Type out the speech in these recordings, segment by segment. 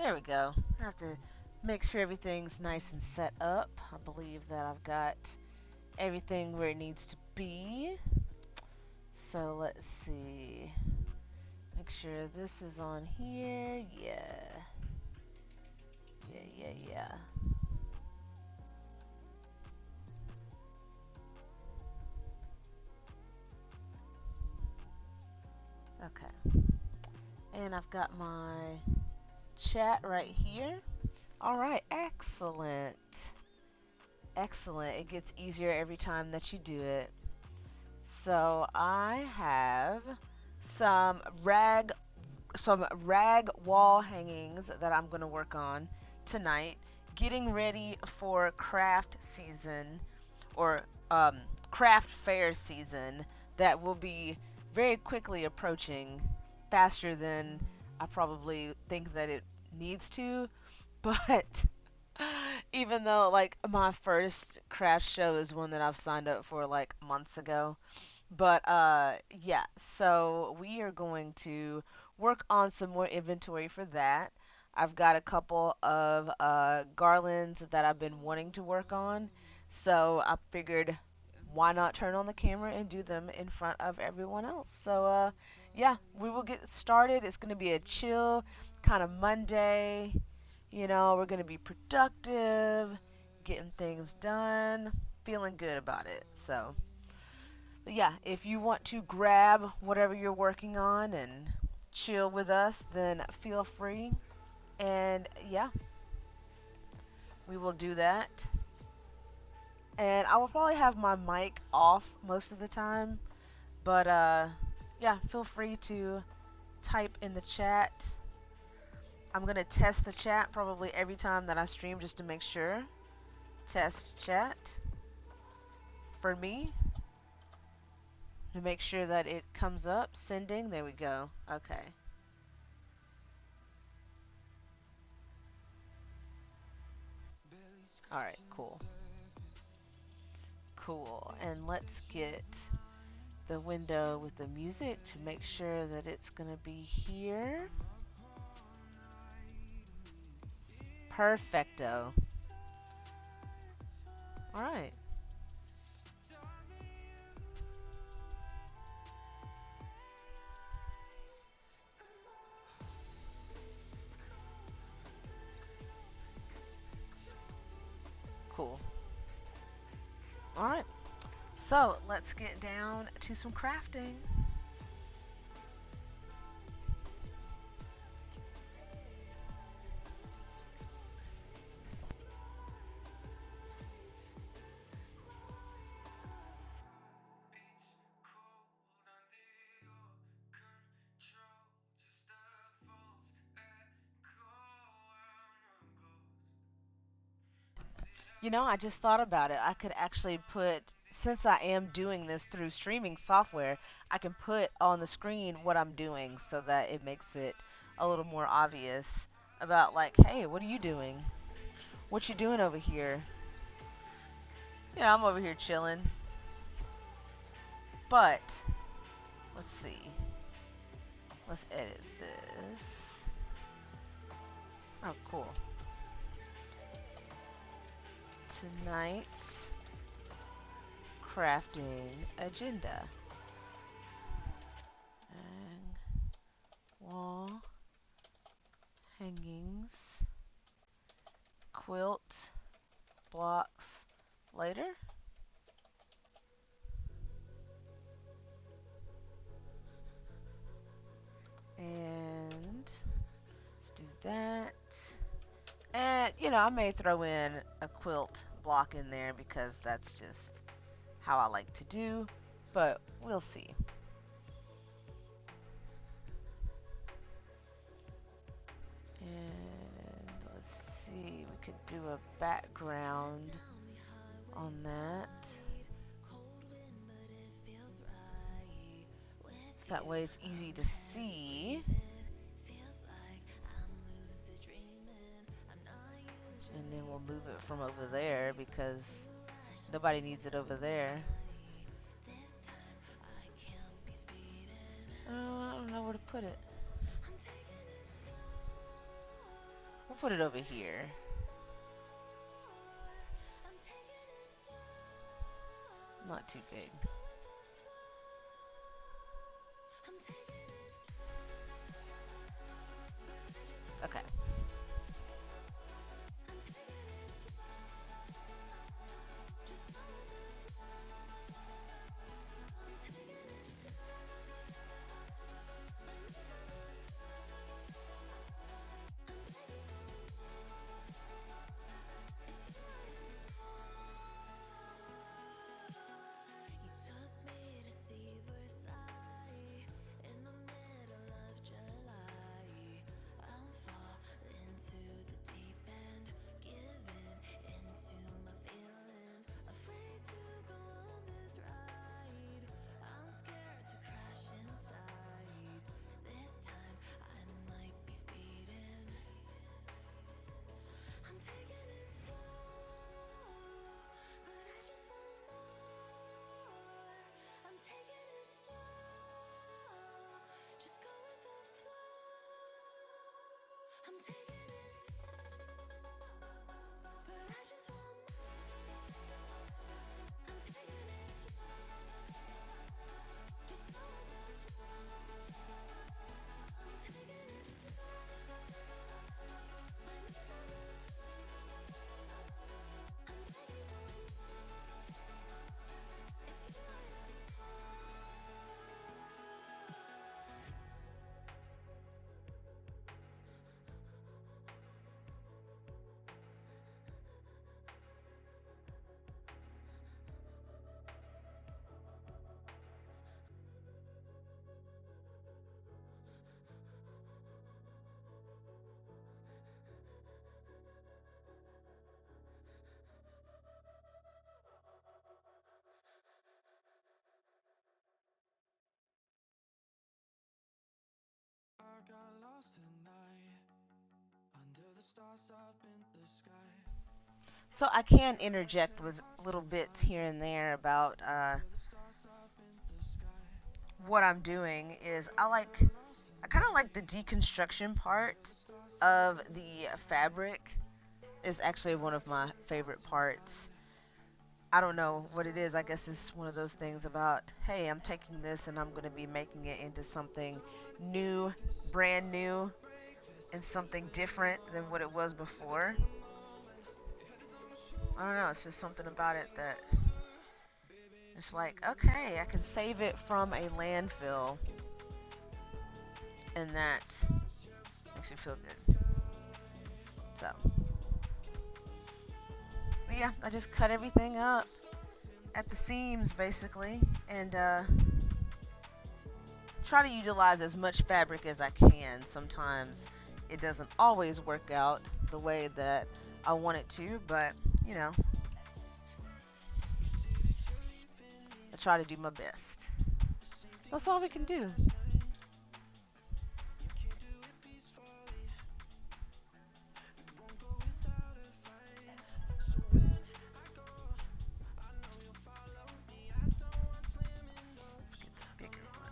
There we go. I have to make sure everything's nice and set up. I believe that I've got everything where it needs to be. So let's see. Make sure this is on here. Yeah. Yeah. Okay. And I've got my chat right here. All right. Excellent. Excellent. It gets easier every time that you do it. So I have some rag some rag wall hangings that I'm going to work on tonight, getting ready for craft season or craft fair season that will be very quickly approaching, faster than I probably think that it needs to. But even though like my first craft show is one that I've signed up for like months ago, but yeah, so we are going to work on some more inventory for that. I've got a couple of garlands that I've been wanting to work on, so I figured why not turn on the camera and do them in front of everyone else. So yeah, we will get started. It's going to be a chill kind of Monday. You know, we're going to be productive, getting things done, feeling good about it. So yeah, if you want to grab whatever you're working on and chill with us, then feel free. And yeah, we will do that. And I will probably have my mic off most of the time, but yeah, feel free to type in the chat. I'm going to test the chat probably every time that I stream just to make sure. Test chat for me to make sure that it comes up. Sending. There we go. Okay. Alright, cool. Cool. And let's get the window with the music to make sure that it's going to be here. Perfecto. Alright. Cool. Alright. So, let's get down to some crafting. You know, I just thought about it. I could actually put, since I am doing this through streaming software, I can put on the screen what I'm doing so that it makes it a little more obvious about like, hey, what are you doing? What you doing over here? You know, I'm over here chilling. But, let's see. Let's edit this. Oh, cool. Tonight's crafting agenda. And wall hangings, quilt blocks later. And let's do that. And, you know, I may throw in a quilt block in there because that's just how I like to do. But we'll see. And let's see, we could do a background on that. So that way it's easy to see. And then we'll move it from over there because nobody needs it over there. Oh, I don't know where to put it. We'll put it over here. Not too big. Okay. So I can interject with little bits here and there about what I'm doing. Is I kind of like the deconstruction part of the fabric is actually one of my favorite parts. I don't know what it is. I guess it's one of those things about, hey, I'm taking this and I'm going to be making it into something new, brand new, and something different than what it was before. I don't know. It's just something about it that it's like, okay, I can save it from a landfill, and that makes you feel good. So, but yeah, I just cut everything up at the seams basically, and try to utilize as much fabric as I can. Sometimes it doesn't always work out the way that I want it to, but you know, I try to do my best. That's all we can do. Let's get the bigger one.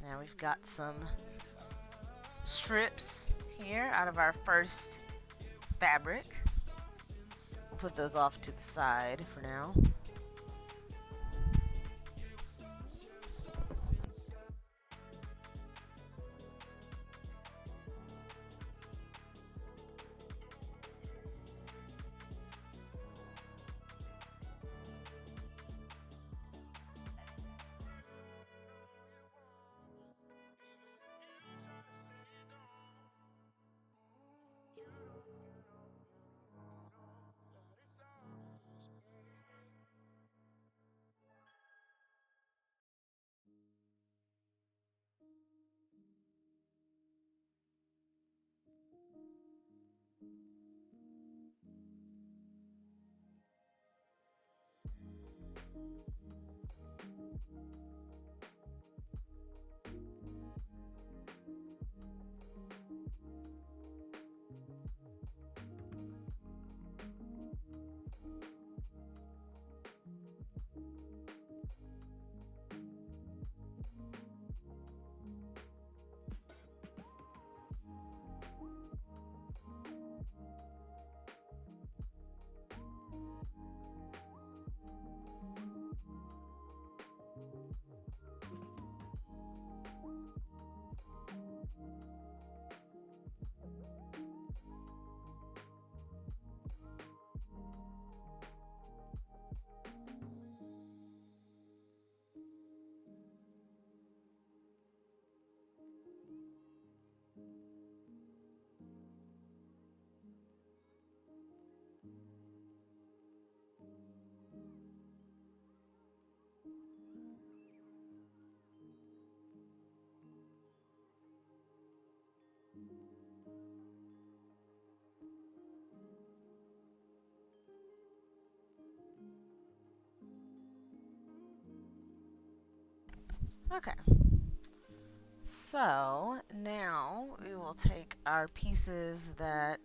Now we've got some strips here out of our first fabric. We'll put those off to the side for now. Okay, so now we will take our pieces that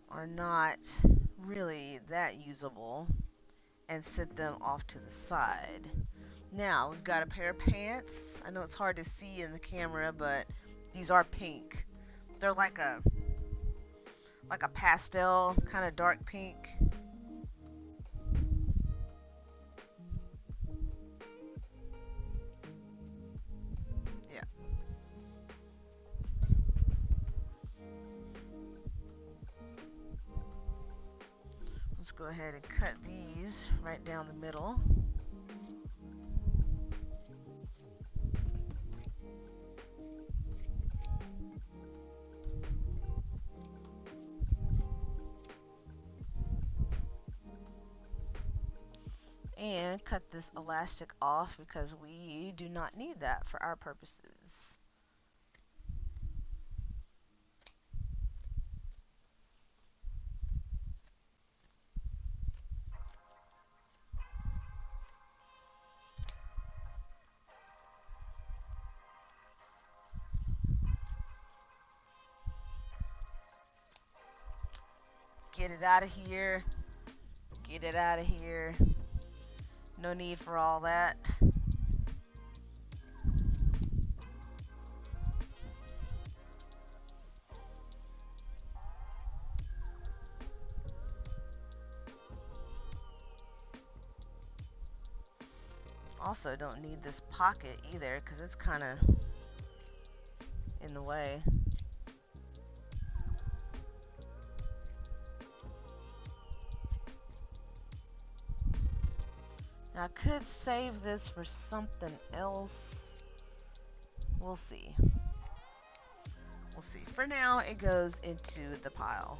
are not really that usable and set them off to the side. Now we've got a pair of pants. I know it's hard to see in the camera, but these are pink. They're like a pastel kind of dark pink. Yeah. Let's go ahead and cut these right down the middle. And cut this elastic off because we do not need that for our purposes. Get it out of here. Get it out of here. No need for all that. Also, don't need this pocket either because it's kind of in the way. Now, I could save this for something else. We'll see. We'll see. For now, it goes into the pile.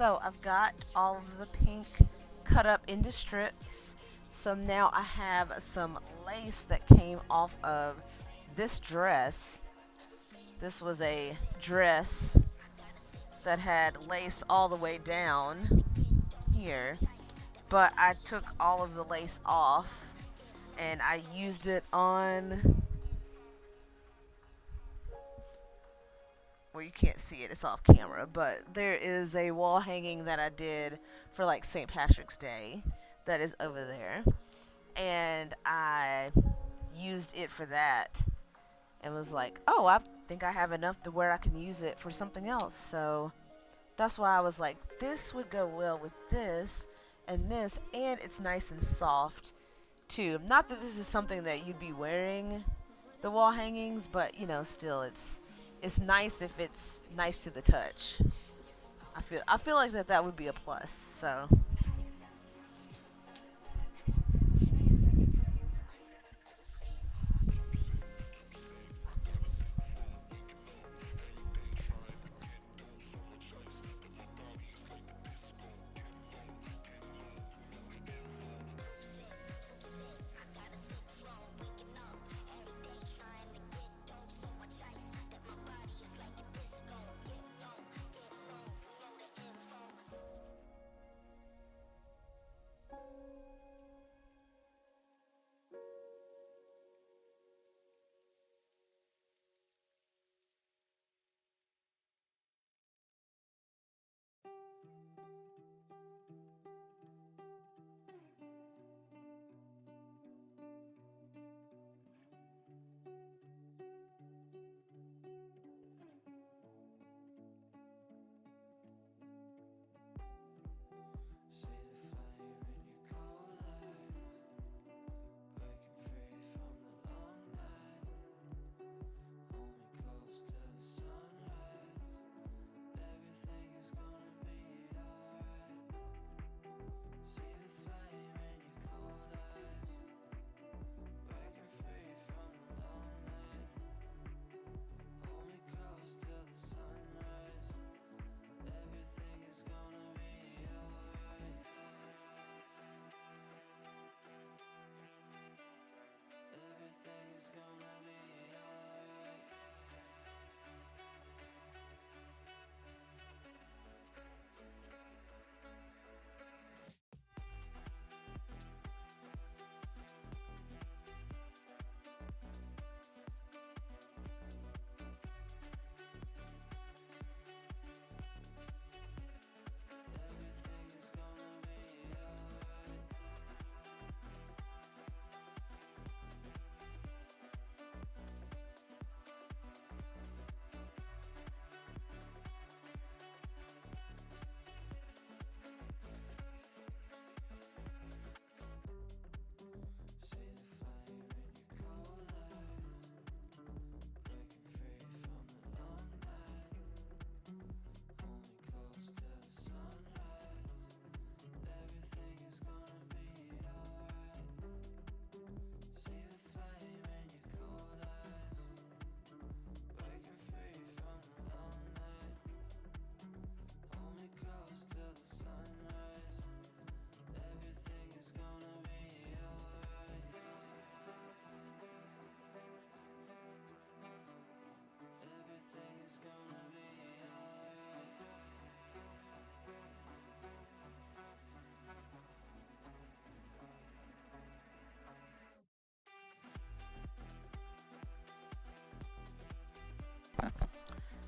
So I've got all of the pink cut up into strips. So now I have some lace that came off of this dress. This was a dress that had lace all the way down here, but I took all of the lace off and I used it on, well, you can't see it, it's off camera, but there is a wall hanging that I did for like St. Patrick's Day that is over there, and I used it for that and was like, oh, I think I have enough to where I can use it for something else. So that's why I was like, this would go well with this and this, and it's nice and soft too. Not that this is something that you'd be wearing, the wall hangings, but still, it's nice if it's nice to the touch. I feel like that would be a plus.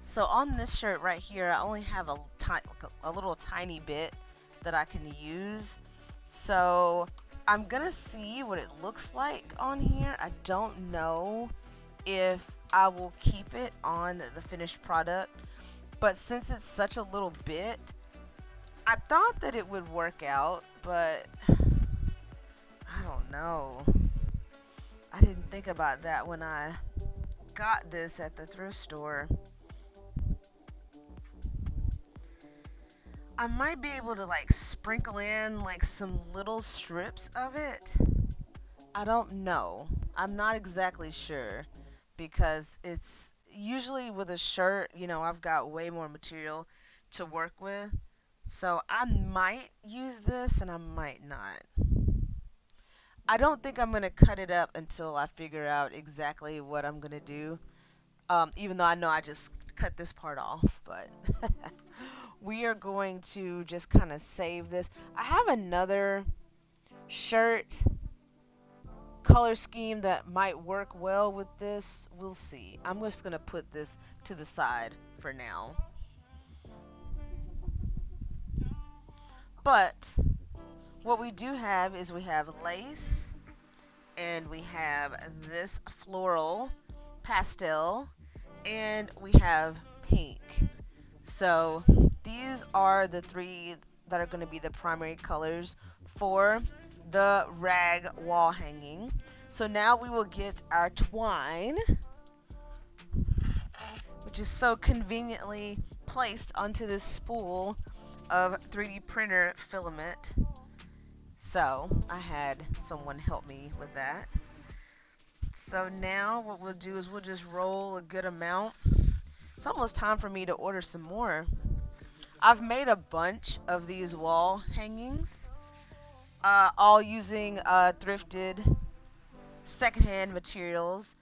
So on this shirt right here, I only have a little tiny bit that I can use. So I'm gonna see what it looks like on here. I don't know if I will keep it on the finished product, but since it's such a little bit, I thought that it would work out, but I don't know. I didn't think about that when I got this at the thrift store. I might be able to like sprinkle in like some little strips of it. I don't know. I'm not exactly sure because it's usually with a shirt, I've got way more material to work with. So I might use this and I might not. I don't think I'm going to cut it up until I figure out exactly what I'm going to do. Even though I know I just cut this part off, but we are going to just kind of save this. I have another shirt color scheme that might work well with this. We'll see. I'm just going to put this to the side for now. But what we do have is we have lace and we have this floral pastel and we have pink. So these are the three that are going to be the primary colors for the rag wall hanging. So now we will get our twine, which is so conveniently placed onto this spool of 3D printer filament. So I had someone help me with that. So now what we'll do is we'll just roll a good amount. It's almost time for me to order some more. I've made a bunch of these wall hangings, all using thrifted secondhand materials.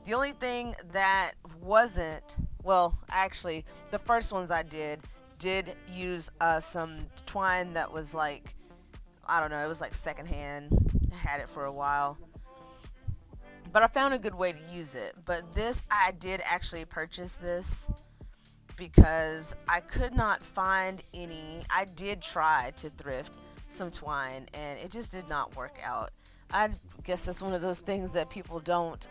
The only thing that wasn't, well, actually, the first ones I did use some twine that was like, I don't know, it was like secondhand. I had it for a while. But I found a good way to use it. But this, I did actually purchase this because I could not find any. I did try to thrift some twine and it just did not work out. I guess that's one of those things that people don't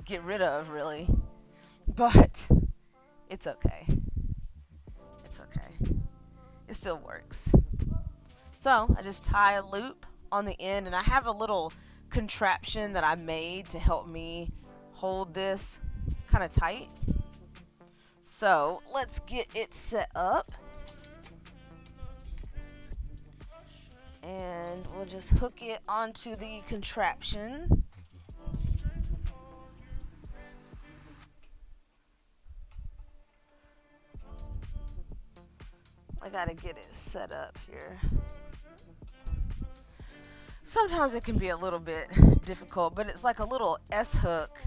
get rid of, really. But it's okay. It's okay. It still works. So I just tie a loop on the end, and I have a little contraption that I made to help me hold this kind of tight. So let's get it set up. And we'll just hook it onto the contraption. I gotta get it set up here. Sometimes it can be a little bit difficult, but it's like a little S-hook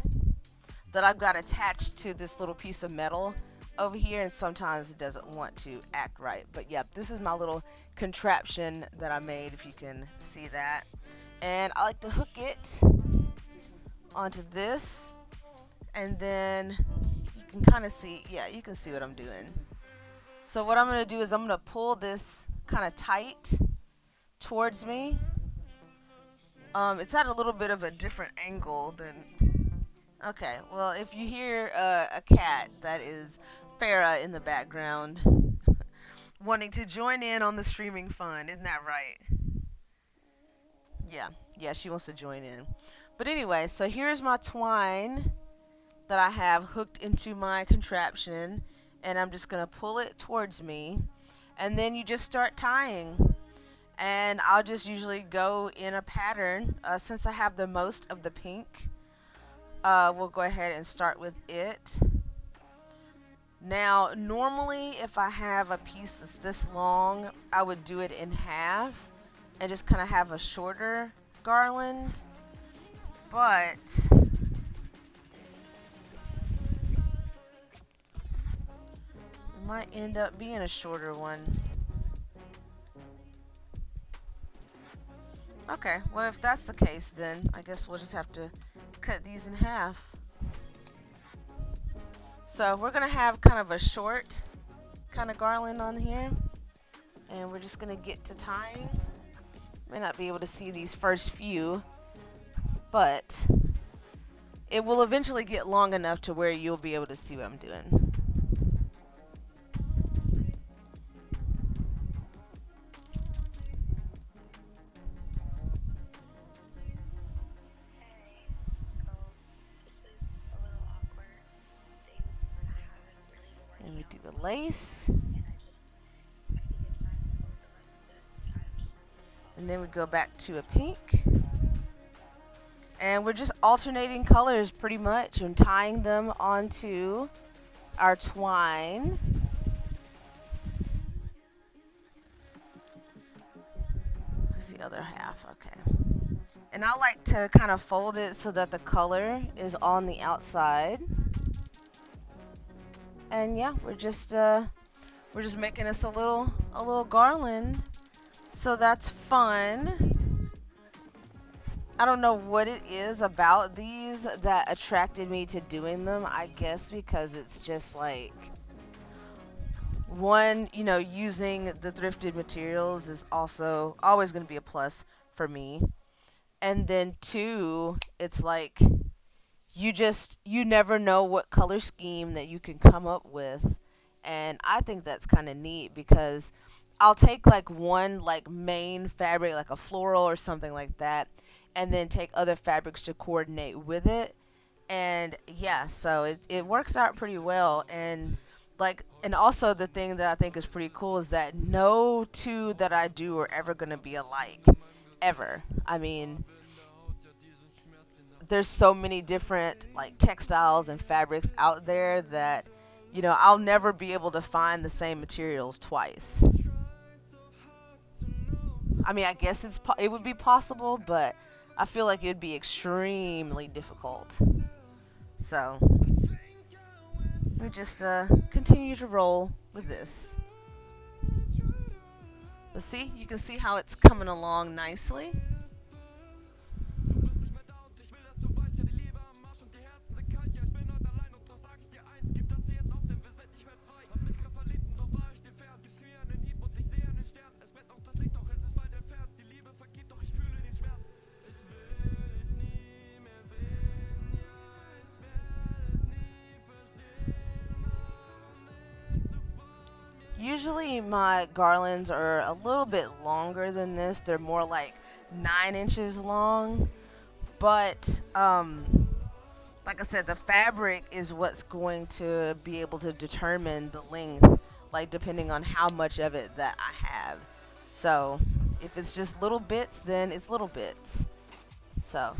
that I've got attached to this little piece of metal over here, and sometimes it doesn't want to act right. But yeah, this is my little contraption that I made, if you can see that. And I like to hook it onto this, and then you can kind of see, yeah, you can see what I'm doing. So what I'm going to do is I'm going to pull this kind of tight towards me. It's at a little bit of a different angle than... Okay, well, if you hear a cat, that is Farah in the background wanting to join in on the streaming fun. Isn't that right? Yeah, she wants to join in. But anyway, so here's my twine that I have hooked into my contraption, and I'm just going to pull it towards me, and then you just start tying. And I'll just usually go in a pattern. Since I have the most of the pink, we'll go ahead and start with it. Now, normally if I have a piece that's this long, I would do it in half and just kind of have a shorter garland. But it might end up being a shorter one. Okay, well, if that's the case, then I guess we'll just have to cut these in half. So we're going to have kind of a short kind of garland on here, and we're just going to get to tying. May not be able to see these first few, but it will eventually get long enough to where you'll be able to see what I'm doing. And we do the lace. And then we go back to a pink. And we're just alternating colors pretty much and tying them onto our twine. the other half. Okay. And I like to kind of fold it so that the color is on the outside. And yeah, we're just making us a little garland. So that's fun. I don't know what it is about these that attracted me to doing them. I guess because it's just like one, you know, using the thrifted materials is also always going to be a plus for me. And then two, it's like you never know what color scheme that you can come up with. And I think that's kind of neat because I'll take like one like main fabric like a floral or something like that and then take other fabrics to coordinate with it. And yeah, so it works out pretty well. And like, and also the thing that I think is pretty cool is that no two that I do are ever going to be alike, ever. I mean, there's so many different like textiles and fabrics out there that, you know, I'll never be able to find the same materials twice. I mean, I guess it would be possible, but I feel like it'd be extremely difficult. So we just continue to roll with this. But see, you can see how it's coming along nicely. Usually my garlands are a little bit longer than this. They're more like 9 inches long. But like I said, the fabric is what's going to be able to determine the length, like depending on how much of it that I have. So if it's just little bits, then it's little bits. So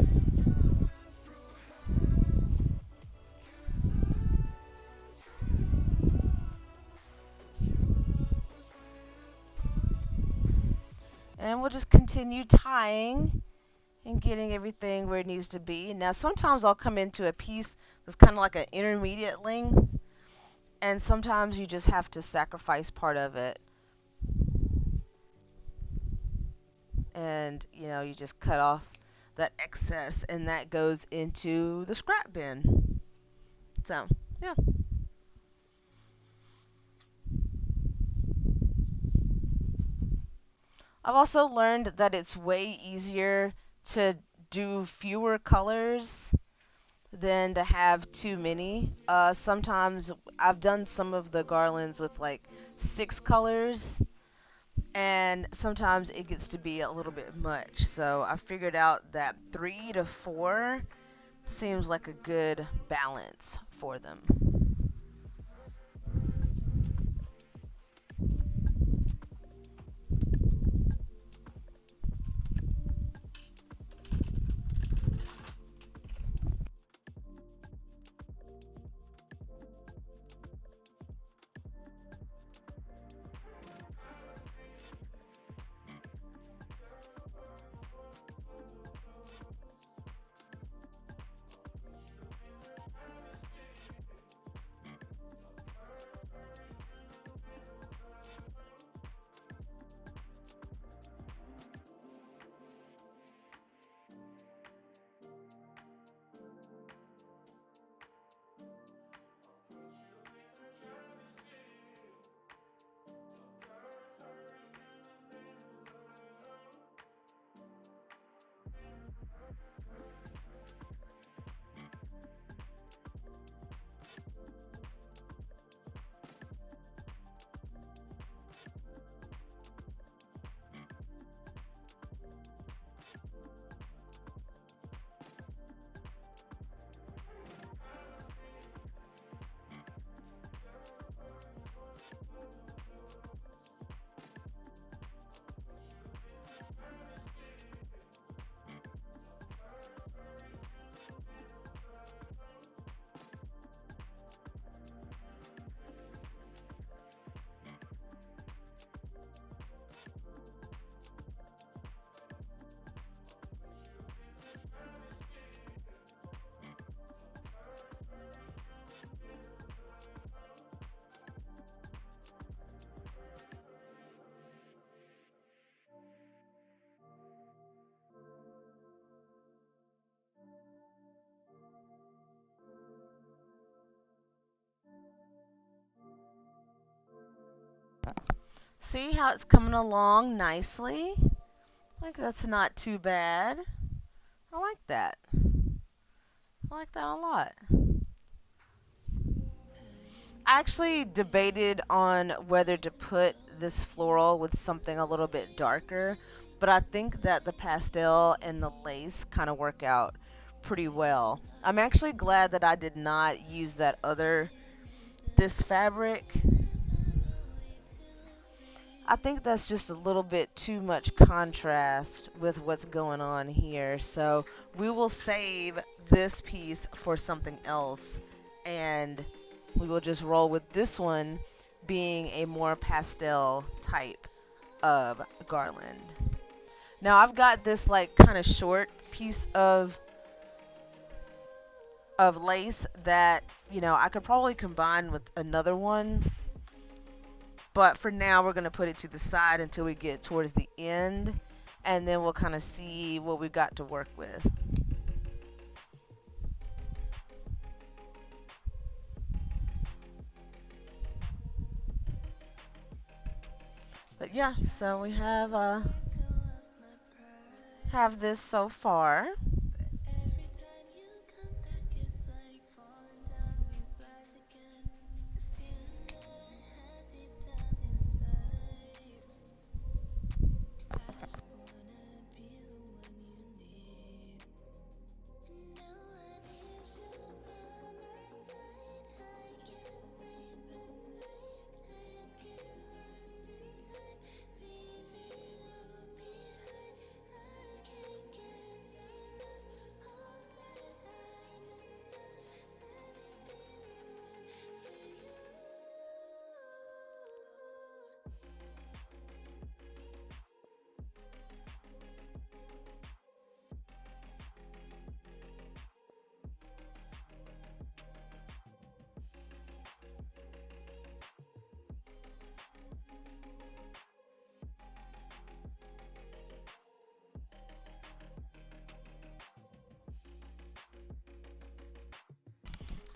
and we'll just continue tying and getting everything where it needs to be. Now sometimes I'll come into a piece that's kind of like an intermediate length, and sometimes you just have to sacrifice part of it, and you know, you just cut off that excess and that goes into the scrap bin. So yeah, I've also learned that it's way easier to do fewer colors than to have too many. Sometimes I've done some of the garlands with like 6 colors, and sometimes it gets to be a little bit much. So I figured out that 3 to 4 seems like a good balance for them. see how it's coming along nicely? Like that's not too bad. I like that. I like that a lot. I actually debated on whether to put this floral with something a little bit darker, but I think that the pastel and the lace kind of work out pretty well. I'm actually glad that I did not use this fabric. I think that's just a little bit too much contrast with what's going on here. So we will save this piece for something else, and we will just roll with this one being a more pastel type of garland. Now I've got this like kind of short piece of lace that, I could probably combine with another one, but for now we're going to put it to the side until we get towards the end, and then we'll kind of see what we've got to work with. But yeah, so we have this so far.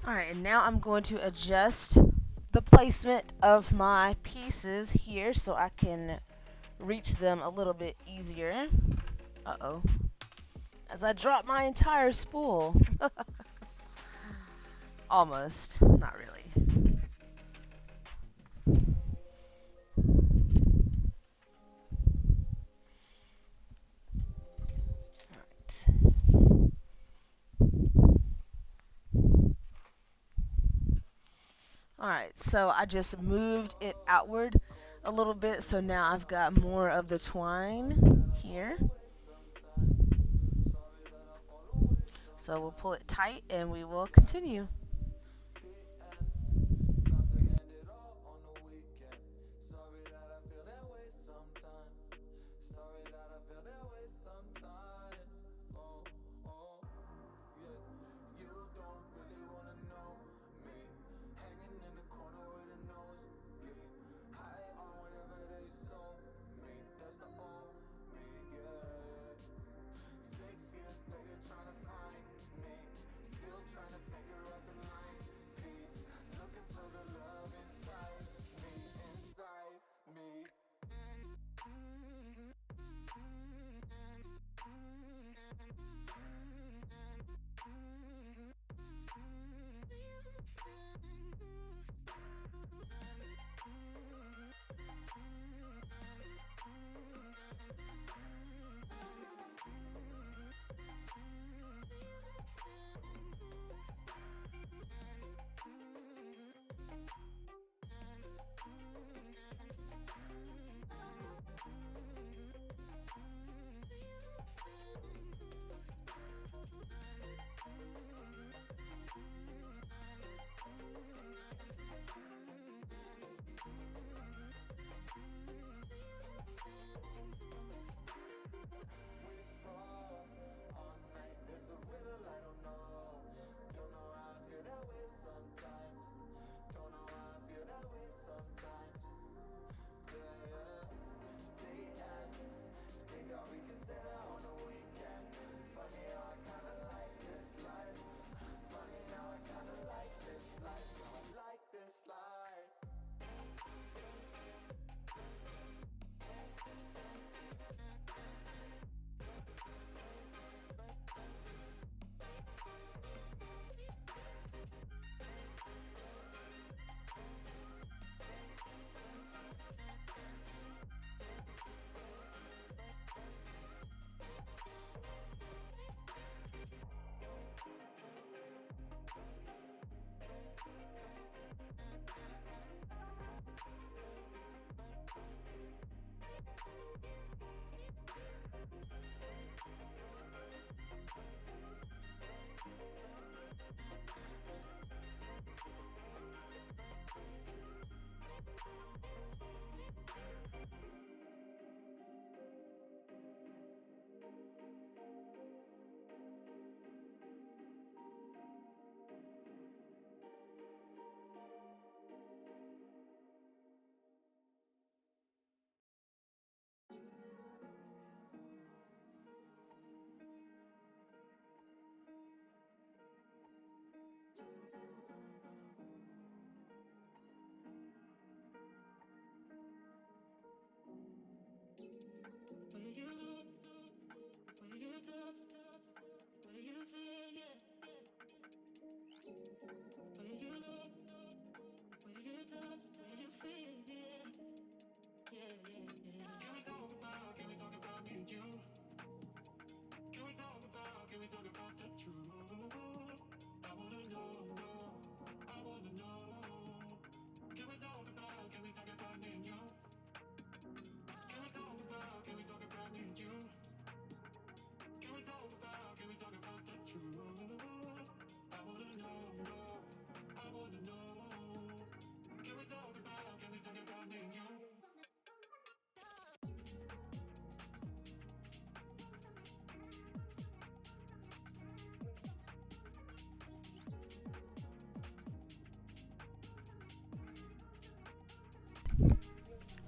Alright, and now I'm going to adjust the placement of my pieces here so I can reach them a little bit easier. Uh-oh. As I drop my entire spool. Almost. Not really. Alright, so I just moved it outward a little bit, so now I've got more of the twine here. So we'll pull it tight and we will continue.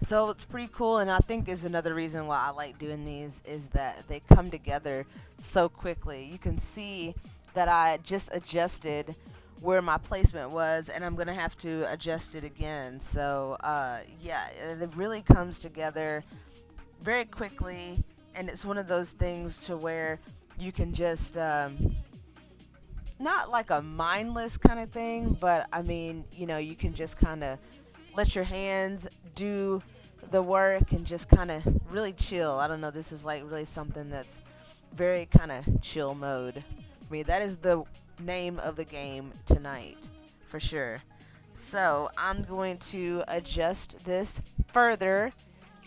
So it's pretty cool, and I think is another reason why I like doing these is that they come together so quickly. You can see that I just adjusted where my placement was, and I'm gonna have to adjust it again. So yeah, it really comes together very quickly, and it's one of those things to where you can just not like a mindless kind of thing, but I mean, you can just kind of let your hands do the work and just kind of really chill. I don't know, this is like really something that's very kind of chill mode for me. That is the name of the game tonight for sure. So I'm going to adjust this further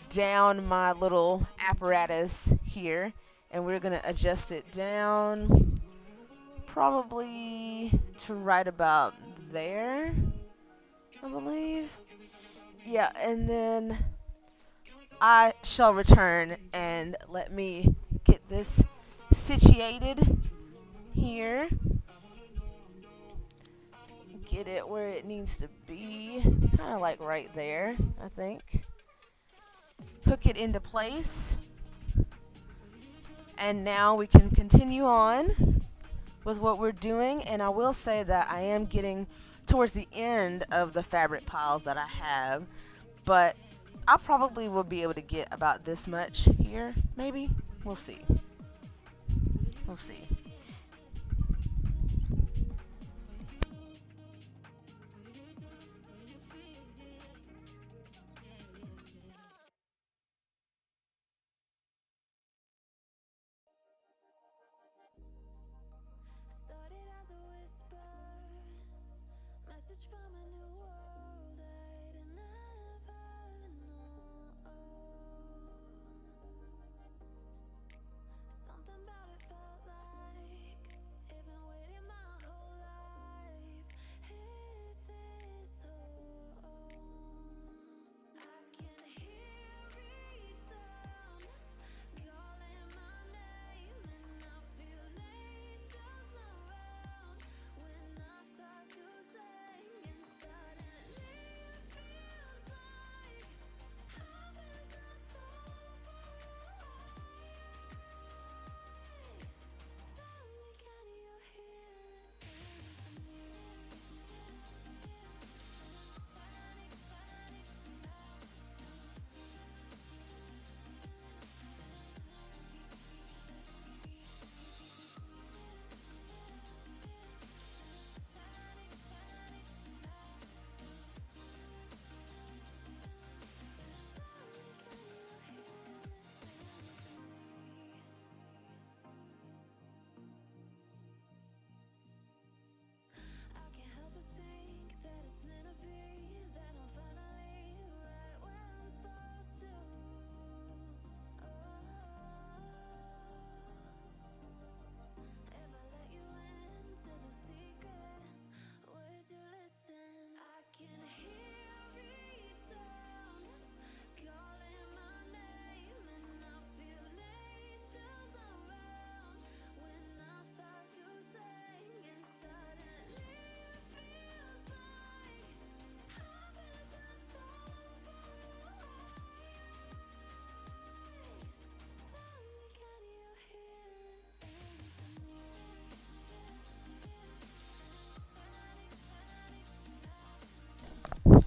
down my little apparatus here, and we're going to adjust it down probably to right about there, I believe. Yeah, and then I shall return and let me get this situated here. Get it where it needs to be. Kind of like right there, I think. Hook it into place. And now we can continue on with what we're doing. And I will say that I am getting towards the end of the fabric piles that I have. But I probably will be able to get about this much here, maybe. We'll see. We'll see.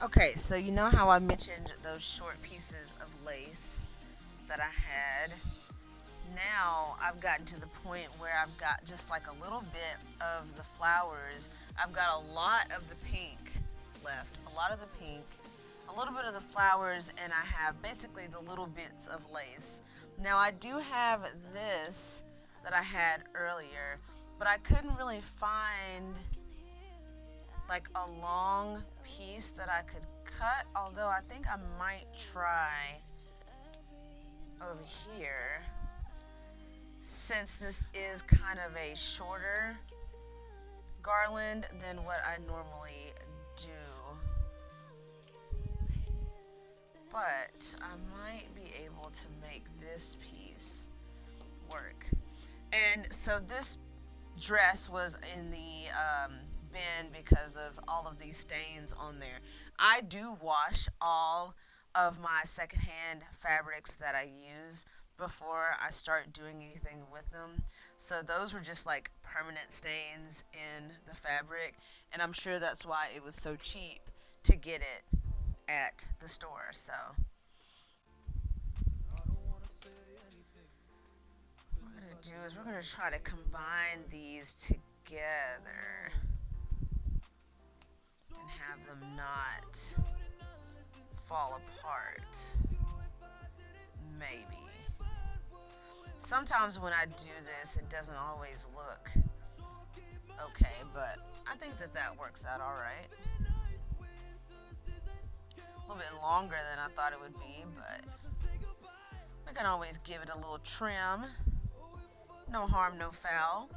Okay, so you know how I mentioned those short pieces of lace that I had? Now I've gotten to the point where I've got just like a little bit of the flowers. I've got a lot of the pink left, a lot of the pink, a little bit of the flowers, and I have basically the little bits of lace. Now I do have this that I had earlier, but I couldn't really find like a long piece that I could cut, although I think I might try over here since this is kind of a shorter garland than what I normally do. But I might be able to make this piece work. And so this dress was in the bin because of all of these stains on there. I do wash all of my secondhand fabrics that I use before I start doing anything with them. So those were just like permanent stains in the fabric, and I'm sure that's why it was so cheap to get it at the store. So what we're gonna do is we're gonna try to combine these together and have them not fall apart. Maybe. Sometimes when I do this, it doesn't always look okay, but I think that works out alright. A little bit longer than I thought it would be, but we can always give it a little trim. No harm, no foul.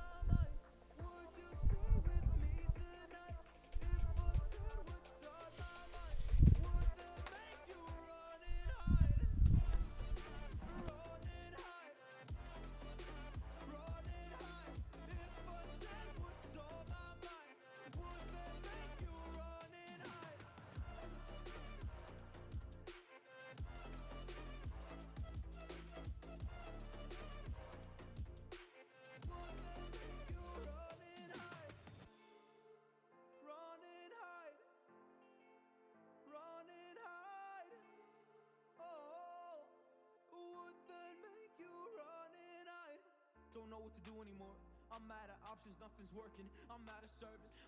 Don't know what to do anymore. I'm out of options, nothing's working. I'm out of service.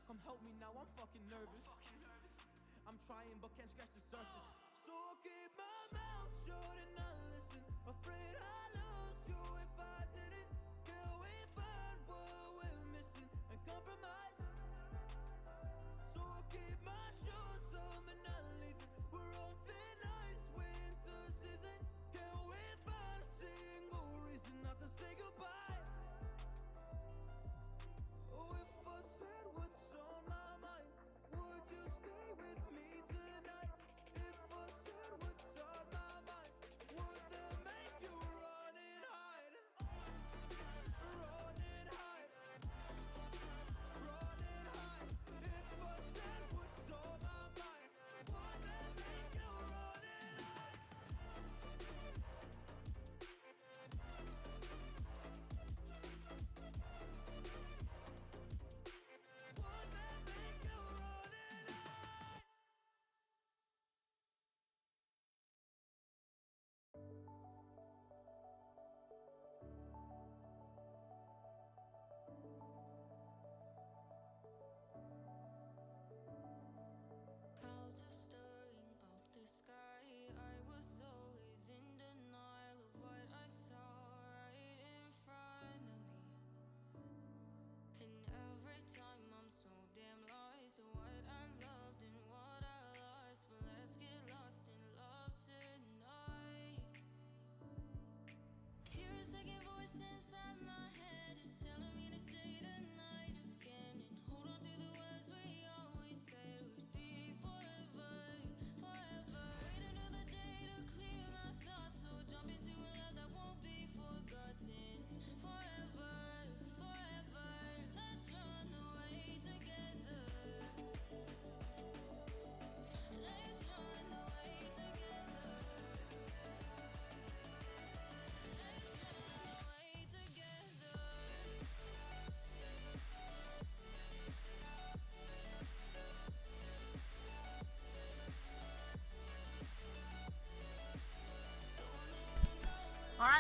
Come help me now, I'm fucking nervous. I'm trying but can't scratch the surface. So I'll keep my mouth shut and not listen. Afraid I lose you if I didn't. Can we find what we're missing and compromise? So I'll keep my shoes on and not leaving. We're on thin ice, winter season. Can we find a single reason not to say goodbye? Oh, if I said what's on my mind, would you stay with me tonight? If I said what's on my mind, would there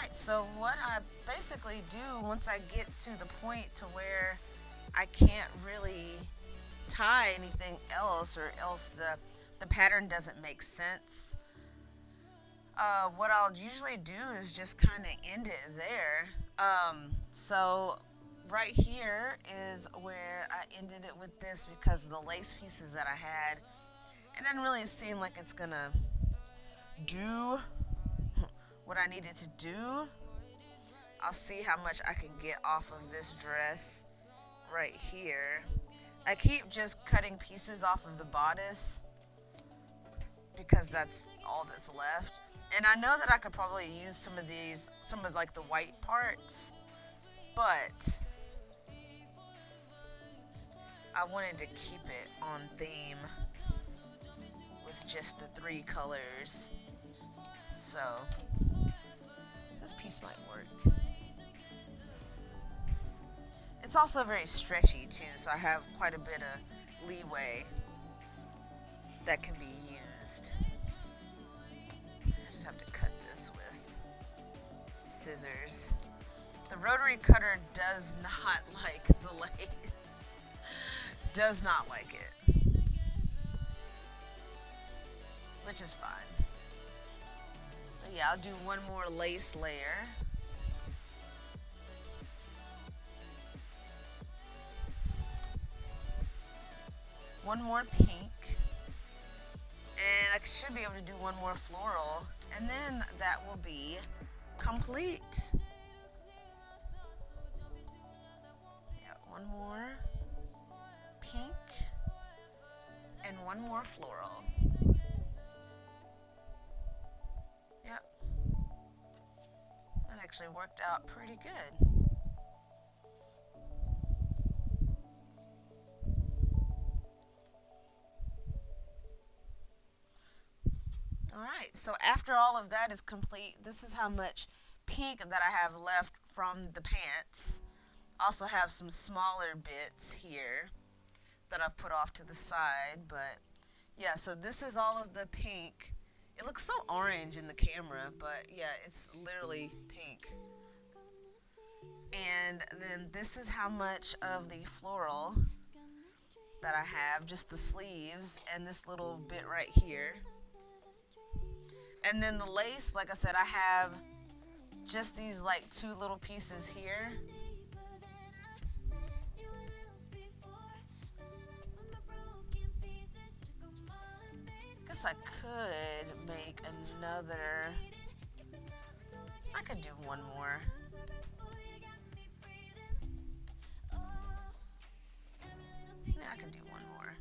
Alright, so what I basically do once I get to the point to where I can't really tie anything else, or else the pattern doesn't make sense, what I'll usually do is just kind of end it there. So right here is where I ended it with this, because of the lace pieces that I had. It doesn't really seem like it's gonna do what I needed to do. I'll see how much I can get off of this dress right here. I keep just cutting pieces off of the bodice because that's all that's left. And I know that I could probably use some of like the white parts, but I wanted to keep it on theme with just the 3 colors. So this piece might work. It's also very stretchy too, so I have quite a bit of leeway that can be used. So I just have to cut this with scissors. The rotary cutter does not like the lace. Does not like it. Which is fine. But yeah, I'll do one more lace layer. One more pink. And I should be able to do one more floral. And then that will be complete. Yeah, one more pink. And one more floral. Yep. That actually worked out pretty good. Alright, so after all of that is complete, this is how much pink that I have left from the pants. Also have some smaller bits here that I've put off to the side, but yeah, so this is all of the pink. It looks so orange in the camera, but yeah, it's literally pink. And then this is how much of the floral that I have, just the sleeves and this little bit right here. And then the lace, like I said, I have just these like 2 little pieces here. Guess I could make another. I could do one more. Yeah, I could do one more.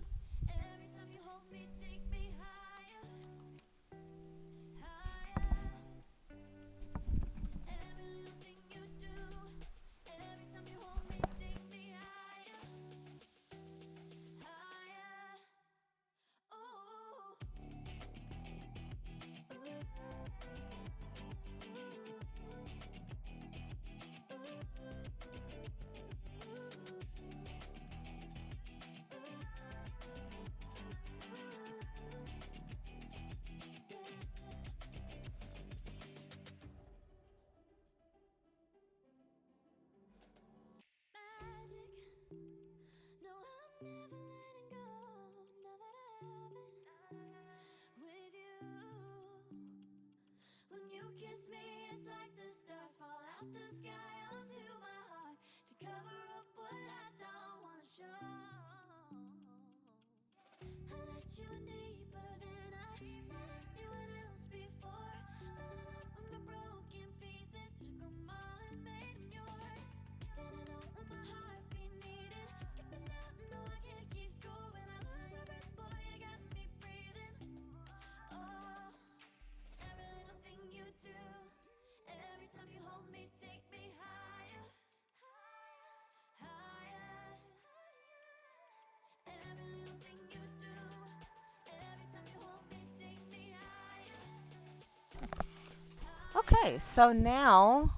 Okay, so now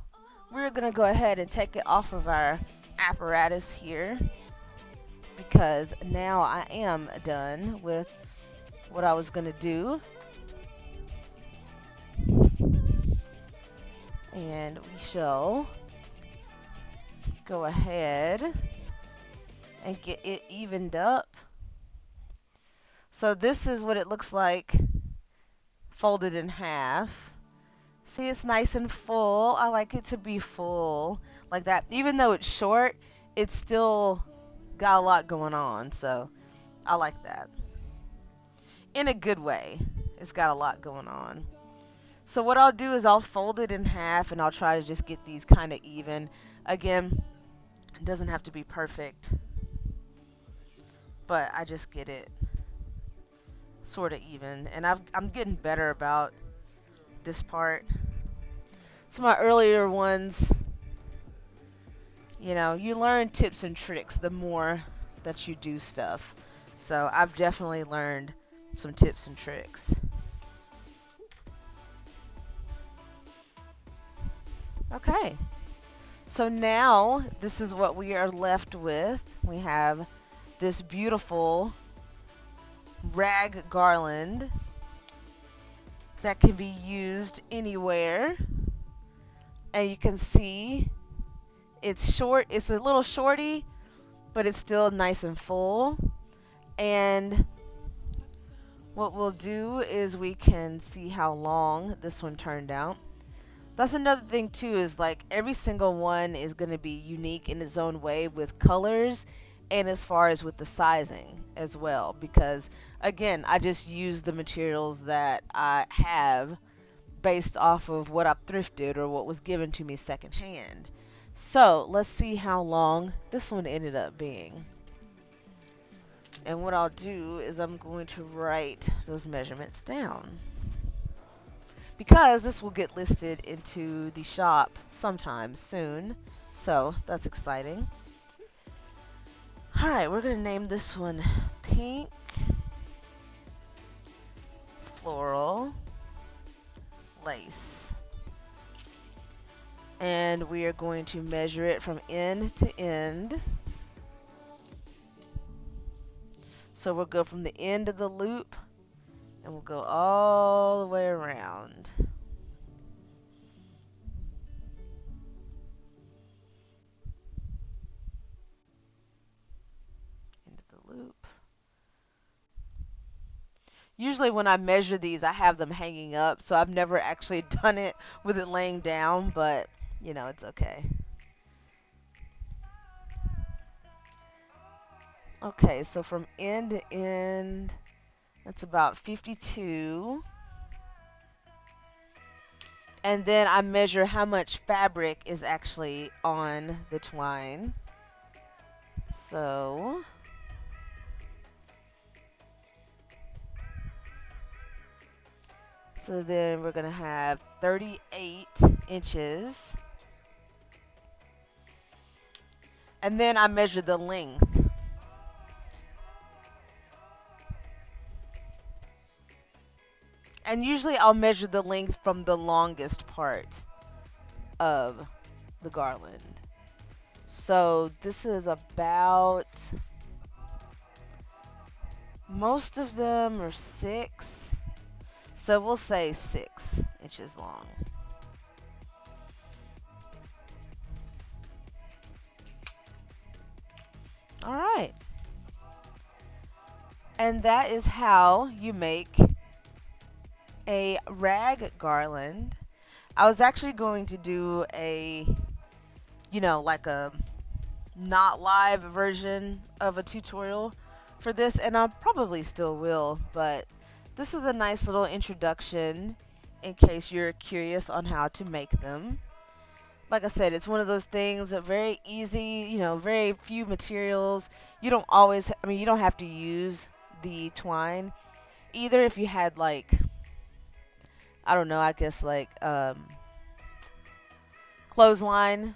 we're going to go ahead and take it off of our apparatus here, because now I am done with what I was going to do. And we shall go ahead and get it evened up. So this is what it looks like folded in half. See, it's nice and full. I like it to be full like that. Even though it's short, it's still got a lot going on. So I like that. In a good way. It's got a lot going on. So what I'll do is I'll fold it in half and I'll try to just get these kind of even. Again, it doesn't have to be perfect, but I just get it sort of even. And I'm getting better about this part. Some of my earlier ones, you know, you learn tips and tricks the more that you do stuff. So I've definitely learned some tips and tricks. Okay, so now this is what we are left with. We have this beautiful rag garland that can be used anywhere. And you can see it's short, it's a little shorty, but it's still nice and full. And what we'll do is we can see how long this one turned out. That's another thing too, is like every single one is going to be unique in its own way with colors and as far as with the sizing as well, because again, I just use the materials that I have based off of what I've thrifted or what was given to me secondhand. So let's see how long this one ended up being. And what I'll do is I'm going to write those measurements down, because this will get listed into the shop sometime soon. So that's exciting. Alright, we're going to name this one Pink Floral Lace. And we are going to measure it from end to end. So we'll go from the end of the loop and we'll go all the way around. End of the loop. Usually when I measure these, I have them hanging up, so I've never actually done it with it laying down, but you know, it's okay. Okay, so from end to end, that's about 52. And then I measure how much fabric is actually on the twine. So then we're going to have 38 inches. And then I measure the length. And usually I'll measure the length from the longest part of the garland. So this is about, most of them are 6. So we'll say 6 inches long. Alright. And that is how you make a rag garland. I was actually going to do a, you know, like a not live version of a tutorial for this, and I probably still will, but this is a nice little introduction in case you're curious on how to make them. Like I said, it's one of those things that very easy, you know, very few materials. You don't always, I mean, you don't have to use the twine. Either if you had like, I don't know, I guess like clothesline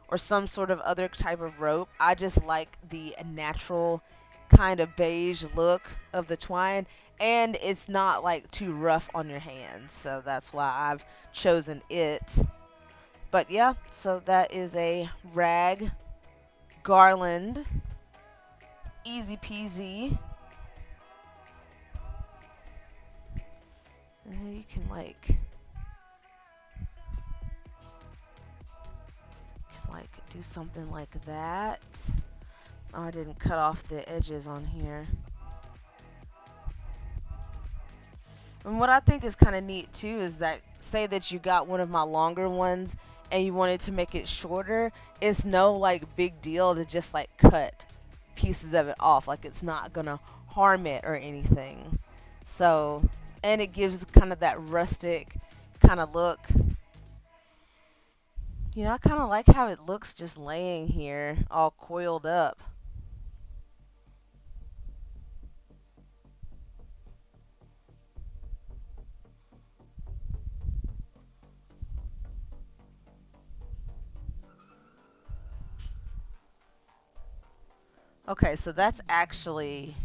or some sort of other type of rope. I just like the natural kind of beige look of the twine, and it's not like too rough on your hands, so that's why I've chosen it. But yeah, so that is a rag garland, easy peasy. And you can like like do something like that. Oh, I didn't cut off the edges on here. And what I think is kind of neat too is that, say that you got one of my longer ones and you wanted to make it shorter, it's no like big deal to just like cut pieces of it off. Like it's not gonna harm it or anything. So, and it gives kind of that rustic kind of look. You know, I kind of like how it looks just laying here all coiled up. Okay, so that's actually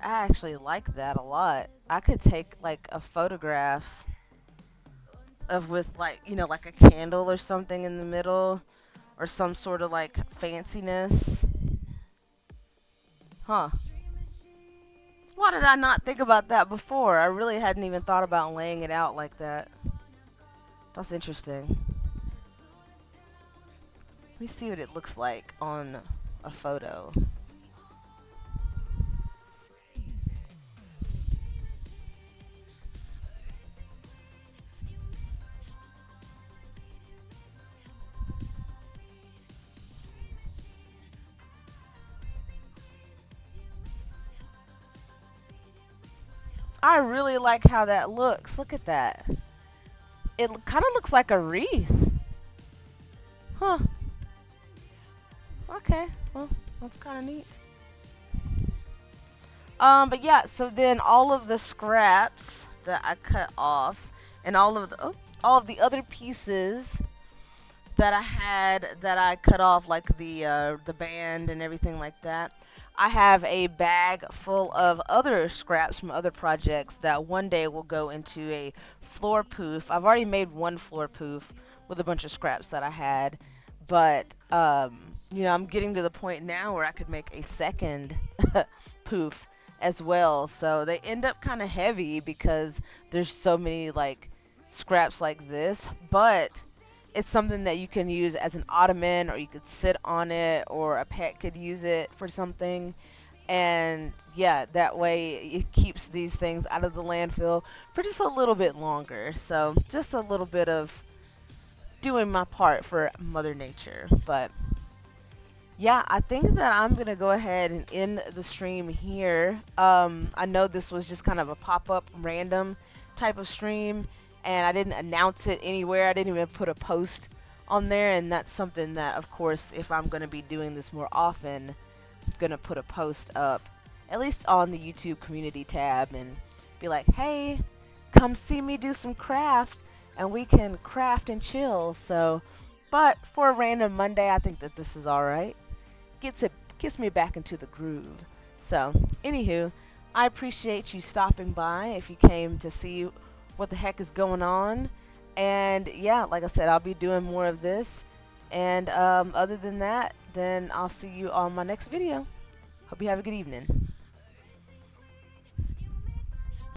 I actually like that a lot. I could take like a photograph of with like, you know, like a candle or something in the middle or some sort of like fanciness. Huh. Why did I not think about that before? I really hadn't even thought about laying it out like that. That's interesting. Let me see what it looks like on a photo. I really like how that looks. Look at that. It kind of looks like a wreath. Huh. Okay. Well, that's kind of neat. But yeah, so then all of the scraps that I cut off and all of the other pieces that I had that I cut off, like the band and everything like that. I have a bag full of other scraps from other projects that one day will go into a floor poof. I've already made one floor poof with a bunch of scraps that I had, but you know, I'm getting to the point now where I could make a second poof as well. So they end up kind of heavy because there's so many like scraps like this, but it's something that you can use as an ottoman, or you could sit on it, or a pet could use it for something. And yeah, that way it keeps these things out of the landfill for just a little bit longer. So just a little bit of doing my part for Mother Nature. But yeah, I think that I'm gonna go ahead and end the stream here. I know this was just kind of a pop-up random type of stream, and I didn't announce it anywhere. I didn't even put a post on there, and that's something that, of course, if I'm gonna be doing this more often, I'm gonna put a post up, at least on the YouTube community tab, and be like, hey, come see me do some craft, and we can craft and chill. So, but for a random Monday, I think that this is alright. Gets me back into the groove. So, anywho, I appreciate you stopping by if you came to see what the heck is going on. And yeah, like I said, I'll be doing more of this. And other than that, then I'll see you on my next video. Hope you have a good evening.